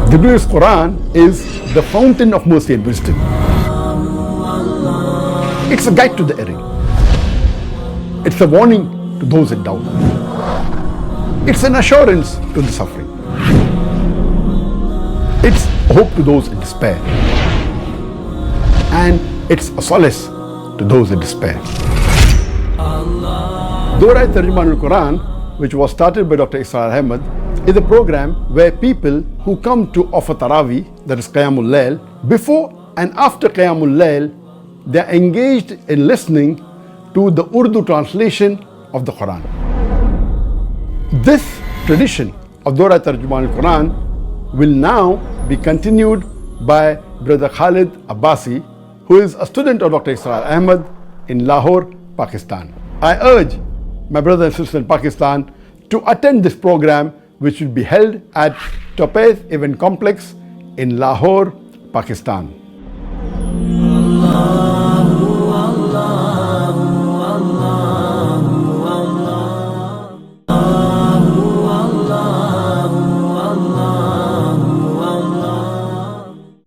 The glorious Quran is the fountain of mercy and wisdom. It's a guide to the erring. It's a warning to those in doubt. It's an assurance to the suffering. It's hope to those in despair. And it's a solace to those in despair. Dorai Tarjuman al-Quran, which was started by Dr. Israr Ahmed, is a program where people who come to offer Taraweeh, that is Qiyamul Layl, before and after Qiyamul Layl, they are engaged in listening to the Urdu translation of the Quran. This tradition of Dorai Tarjuman al-Quran will now be continued by Brother Khalid Abbasi, who is a student of Dr. Israr Ahmed in Lahore, Pakistan. I urge my brothers and sisters in Pakistan to attend this program, which will be held at Topaz Event Complex in Lahore, Pakistan.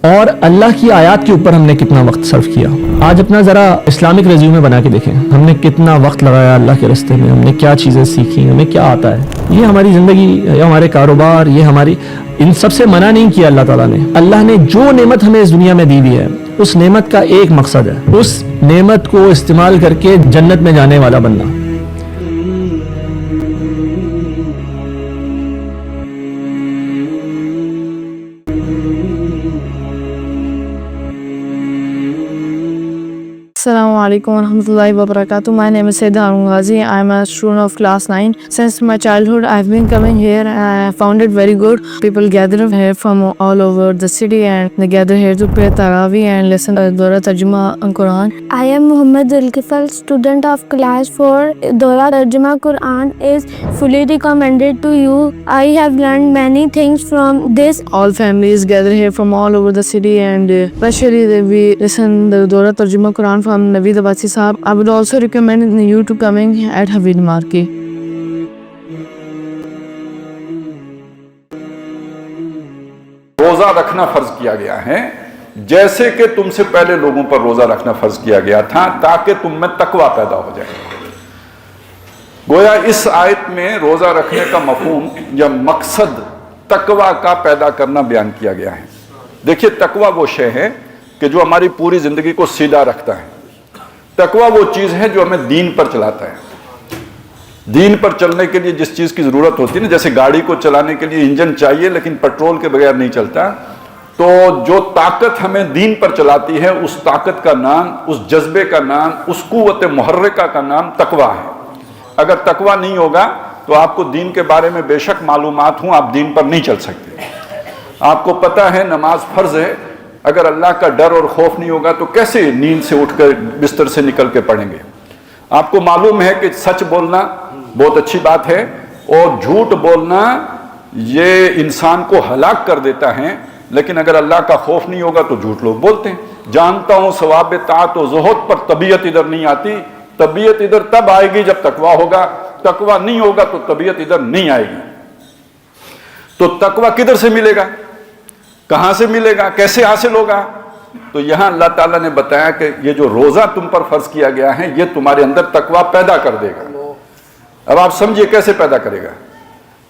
اور اللہ کی آیات کے اوپر ہم نے کتنا وقت صرف کیا. آج اپنا ذرا اسلامک ریزیومے بنا کے دیکھیں, ہم نے کتنا وقت لگایا اللہ کے راستے میں, ہم نے کیا چیزیں سیکھی, ہمیں کیا آتا ہے. یہ ہماری زندگی یا ہمارے کاروبار, یہ ہماری, ان سب سے منع نہیں کیا اللہ تعالیٰ نے. اللہ نے جو نعمت ہمیں اس دنیا میں دی ہوئی ہے, اس نعمت کا ایک مقصد ہے, اس نعمت کو استعمال کر کے جنت میں جانے والا بننا. Assalamu alaikum wa rahmatullahi wa barakatuh. My name is Sayyid Harun Ghazi. I am a student of class 9. Since my childhood, I have been coming here and I found it very good. People gather here from all over the city and they gather here to pray Taraweeh and listen to Dorai Tarjuma al-Quran. I am Muhammad Zulkifl, student of class 4. Dorai Tarjuma Quran is fully recommended to you. I have learned many things from this. All families gather here from all over the city and especially we listen the Dorai Tarjuma Quran from Naveed Abbasi Sahab. I would also recommend you to coming at Haveed Market. روزہ رکھنا فرض کیا گیا ہے جیسے کہ تم سے پہلے لوگوں پر روزہ رکھنا فرض کیا گیا تھا, تاکہ تم میں تقویٰ پیدا ہو جائے. گویا اس آیت میں روزہ رکھنے کا مفہوم یا مقصد تقویٰ کا پیدا کرنا بیان کیا گیا ہے. دیکھیے, تقویٰ وہ شے ہے کہ جو ہماری پوری زندگی کو سیدھا رکھتا ہے. تقویٰ وہ چیز ہے جو ہمیں دین پر چلاتا ہے. دین پر چلنے کے لیے جس چیز کی ضرورت ہوتی ہے نا, جیسے گاڑی کو چلانے کے لیے انجن چاہیے لیکن پیٹرول کے بغیر نہیں چلتا, تو جو طاقت ہمیں دین پر چلاتی ہے اس طاقت کا نام, اس جذبے کا نام, اس قوت محرکہ کا نام تقویٰ ہے. اگر تقویٰ نہیں ہوگا تو آپ کو دین کے بارے میں بے شک معلومات ہوں, آپ دین پر نہیں چل سکتے. آپ کو پتہ ہے نماز فرض ہے, اگر اللہ کا ڈر اور خوف نہیں ہوگا تو کیسے نیند سے اٹھ کر بستر سے نکل کے پڑھیں گے. آپ کو معلوم ہے کہ سچ بولنا بہت اچھی بات ہے اور جھوٹ بولنا یہ انسان کو ہلاک کر دیتا ہے, لیکن اگر اللہ کا خوف نہیں ہوگا تو جھوٹ لوگ بولتے ہیں. جانتا ہوں ثواب طاعت و زہد پر طبیعت ادھر نہیں آتی, طبیعت ادھر تب آئے گی جب تقویٰ ہوگا, تقویٰ نہیں ہوگا تو طبیعت ادھر نہیں آئے گی. تو تقویٰ کدھر سے ملے گا, کہاں سے ملے گا, کیسے حاصل ہوگا؟ تو یہاں اللہ تعالیٰ نے بتایا کہ یہ جو روزہ تم پر فرض کیا گیا ہے یہ تمہارے اندر تقویٰ پیدا کر دے گا. اب آپ سمجھیے کیسے پیدا کرے گا.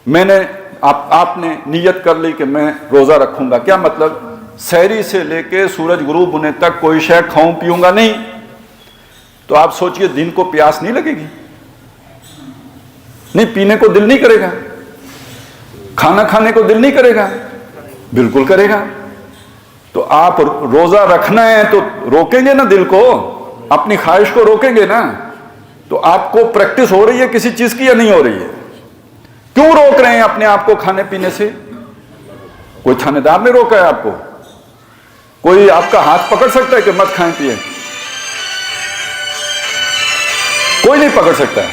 میں نے آپ نے نیت کر لی کہ میں روزہ رکھوں گا, کیا مطلب؟ سحری سے لے کے سورج غروب ہونے تک کوئی شے کھاؤں پیوں گا نہیں. تو آپ سوچئے دن کو پیاس نہیں لگے گی, نہیں پینے کو دل نہیں کرے گا, کھانا کھانے کو دل نہیں کرے گا, بالکل کرے گا. تو آپ روزہ رکھنا ہے تو روکیں گے نا دل کو, اپنی خواہش کو روکیں گے نا. تو آپ کو پریکٹس ہو رہی ہے کسی چیز کی یا نہیں ہو رہی ہے؟ کیوں روک رہے ہیں اپنے آپ کو کھانے پینے سے؟ کوئی تھانے دار نے روکا ہے آپ کو؟ کوئی آپ کا ہاتھ پکڑ سکتا ہے کہ مت کھائیں پیئیں؟ کوئی نہیں پکڑ سکتا ہے.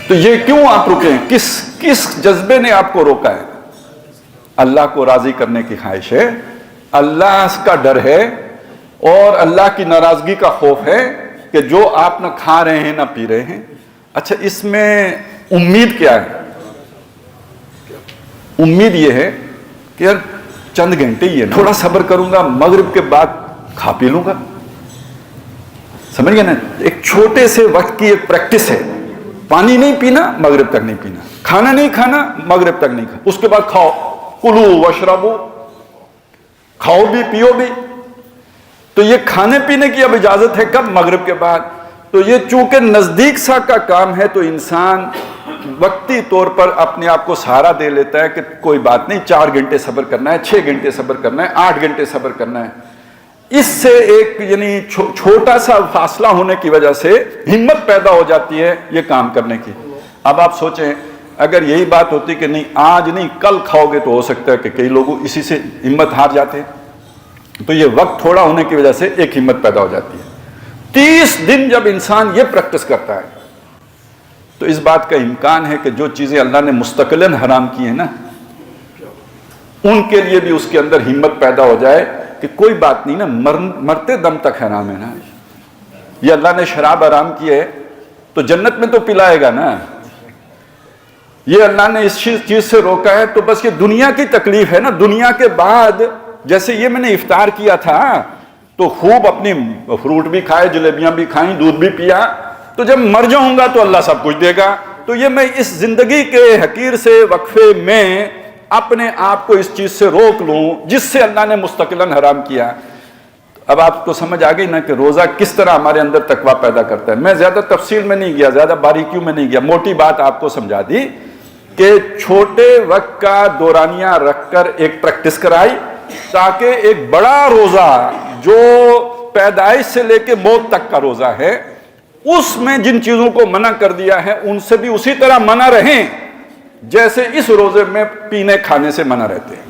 تو یہ کیوں آپ رکے ہیں؟ کس جذبے نے آپ کو روکا ہے؟ اللہ کو راضی کرنے کی خواہش ہے, اللہ کا ڈر ہے اور اللہ کی ناراضگی کا خوف ہے کہ جو آپ نہ کھا رہے ہیں نہ پی رہے ہیں. اچھا, اس میں امید کیا ہے؟ امید یہ ہے کہ یار چند گھنٹے ہی ہے, تھوڑا صبر کروں گا, مغرب کے بعد کھا پی لوں گا. سمجھ گئے نا, ایک چھوٹے سے وقت کی ایک پریکٹس ہے. پانی نہیں پینا, مغرب تک نہیں پینا, کھانا نہیں کھانا, مغرب تک نہیں کھانا, اس کے بعد کھاؤ. کلو وشربو, کھاؤ بھی پیو بھی. تو یہ کھانے پینے کی اب اجازت ہے کب؟ مغرب کے بعد. تو یہ چونکہ نزدیک سا کا کام ہے تو انسان وقتی طور پر اپنے آپ کو سہارا دے لیتا ہے کہ کوئی بات نہیں, 4 گھنٹے صبر کرنا ہے, 6 گھنٹے صبر کرنا ہے, 8 گھنٹے صبر کرنا ہے. اس سے ایک یعنی چھوٹا سا فاصلہ ہونے کی وجہ سے ہمت پیدا ہو جاتی ہے یہ کام کرنے کی. اب آپ سوچیں اگر یہی بات ہوتی کہ نہیں آج نہیں کل کھاؤ گے, تو ہو سکتا ہے کہ کئی لوگ اسی سے ہمت ہار جاتے ہیں. تو یہ وقت تھوڑا ہونے کی وجہ سے ایک ہمت پیدا ہو جاتی ہے. 30 دن جب انسان یہ پریکٹس کرتا ہے تو اس بات کا امکان ہے کہ جو چیزیں اللہ نے مستقلاً حرام کی ہیں نا, ان کے لیے بھی اس کے اندر ہمت پیدا ہو جائے کہ کوئی بات نہیں نا, مرتے دم تک حرام ہے نا. یہ اللہ نے شراب حرام کی ہے تو جنت میں تو پلائے گا نا. یہ اللہ نے اس چیز سے روکا ہے تو بس یہ دنیا کی تکلیف ہے نا. دنیا کے بعد جیسے یہ میں نے افطار کیا تھا تو خوب اپنی فروٹ بھی کھائے, جلیبیاں بھی کھائیں, دودھ بھی پیا, تو جب مر جاؤں گا تو اللہ سب کچھ دے گا. تو یہ میں اس زندگی کے حقیر سے وقفے میں اپنے آپ کو اس چیز سے روک لوں جس سے اللہ نے مستقلاً حرام کیا. اب آپ کو سمجھ آ گئی نا کہ روزہ کس طرح ہمارے اندر تقویٰ پیدا کرتا ہے. میں زیادہ تفصیل میں نہیں گیا, زیادہ باریکیوں میں نہیں گیا, موٹی بات آپ کو سمجھا دی کہ چھوٹے وقت کا دورانیہ رکھ کر ایک پریکٹس کرائی تاکہ ایک بڑا روزہ جو پیدائش سے لے کے موت تک کا روزہ ہے, اس میں جن چیزوں کو منع کر دیا ہے ان سے بھی اسی طرح منع رہیں جیسے اس روزے میں پینے کھانے سے منع رہتے ہیں.